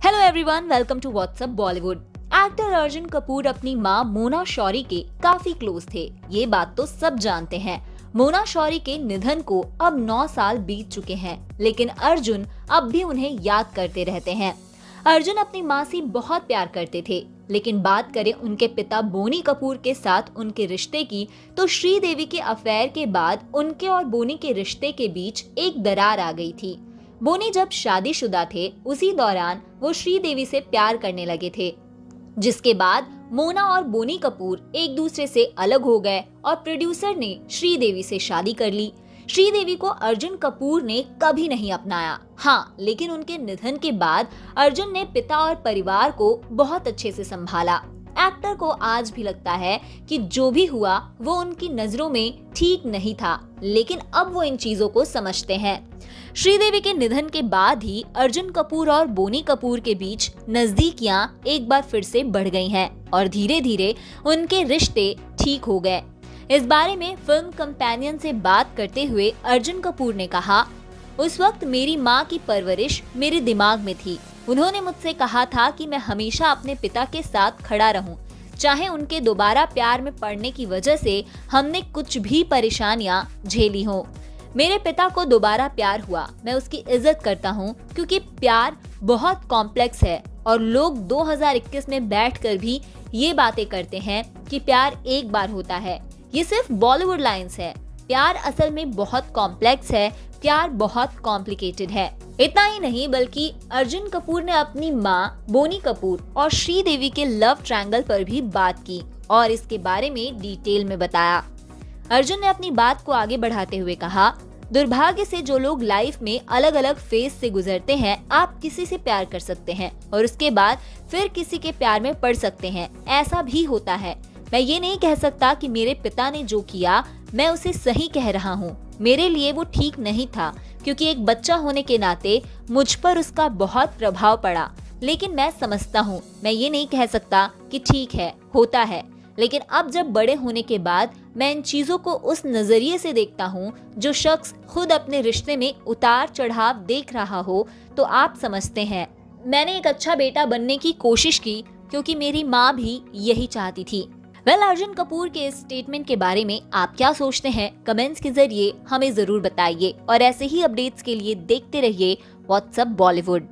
Hello everyone, welcome to WhatsApp Bollywood. Actor Arjun Kapoor अपनी मां मोना शौरी के काफी क्लोज थे, ये बात तो सब जानते हैं। मोना शौरी के निधन को अब 9 साल बीत चुके हैं, लेकिन अर्जुन अब भी उन्हें याद करते रहते हैं। अर्जुन अपनी मां से बहुत प्यार करते थे, लेकिन बात करें उनके पिता बोनी कपूर के साथ उनके रिश्ते की, तो श्रीदेवी के अफेयर के बाद उनके और बोनी के रिश्ते के बीच एक दरार आ गई थी। बोनी जब शादीशुदा थे, उसी दौरान वो श्रीदेवी से प्यार करने लगे थे, जिसके बाद मोना और बोनी कपूर एक दूसरे से अलग हो गए और प्रोड्यूसर ने श्रीदेवी से शादी कर ली। श्रीदेवी को अर्जुन कपूर ने कभी नहीं अपनाया। हाँ, लेकिन उनके निधन के बाद अर्जुन ने पिता और परिवार को बहुत अच्छे से संभाला। एक्टर को आज भी लगता है कि जो भी हुआ वो उनकी नजरों में ठीक नहीं था, लेकिन अब वो इन चीजों को समझते हैं। श्रीदेवी के निधन के बाद ही अर्जुन कपूर और बोनी कपूर के बीच नजदीकियां एक बार फिर से बढ़ गई हैं और धीरे धीरे उनके रिश्ते ठीक हो गए। इस बारे में फिल्म कंपेनियन से बात करते हुए अर्जुन कपूर ने कहा, उस वक्त मेरी माँ की परवरिश मेरे दिमाग में थी। उन्होंने मुझसे कहा था कि मैं हमेशा अपने पिता के साथ खड़ा रहूं, चाहे उनके दोबारा प्यार में पड़ने की वजह से हमने कुछ भी परेशानियां झेली हों। मेरे पिता को दोबारा प्यार हुआ, मैं उसकी इज्जत करता हूं, क्योंकि प्यार बहुत कॉम्प्लेक्स है और लोग 2021 में बैठकर भी ये बातें करते हैं कि प्यार एक बार होता है। ये सिर्फ बॉलीवुड लाइंस है। प्यार असल में बहुत कॉम्प्लेक्स है, प्यार बहुत कॉम्प्लिकेटेड है। इतना ही नहीं, बल्कि अर्जुन कपूर ने अपनी मां बोनी कपूर और श्रीदेवी के लव ट्रायंगल पर भी बात की और इसके बारे में डिटेल में बताया। अर्जुन ने अपनी बात को आगे बढ़ाते हुए कहा, दुर्भाग्य से जो लोग लाइफ में अलग अलग फेज से गुजरते हैं, आप किसी से प्यार कर सकते हैं और उसके बाद फिर किसी के प्यार में पड़ सकते हैं। ऐसा भी होता है। मैं ये नहीं कह सकता कि मेरे पिता ने जो किया मैं उसे सही कह रहा हूँ। मेरे लिए वो ठीक नहीं था, क्योंकि एक बच्चा होने के नाते मुझ पर उसका बहुत प्रभाव पड़ा। लेकिन मैं समझता हूँ, मैं ये नहीं कह सकता कि ठीक है, होता है। लेकिन अब जब बड़े होने के बाद मैं इन चीजों को उस नजरिए से देखता हूँ जो शख्स खुद अपने रिश्ते में उतार चढ़ाव देख रहा हो, तो आप समझते हैं मैंने एक अच्छा बेटा बनने की कोशिश की, क्योंकि मेरी माँ भी यही चाहती थी। अर्जुन कपूर के इस स्टेटमेंट के बारे में आप क्या सोचते हैं? कमेंट्स के जरिए हमें जरूर बताइए और ऐसे ही अपडेट्स के लिए देखते रहिए व्हाट्सअप बॉलीवुड।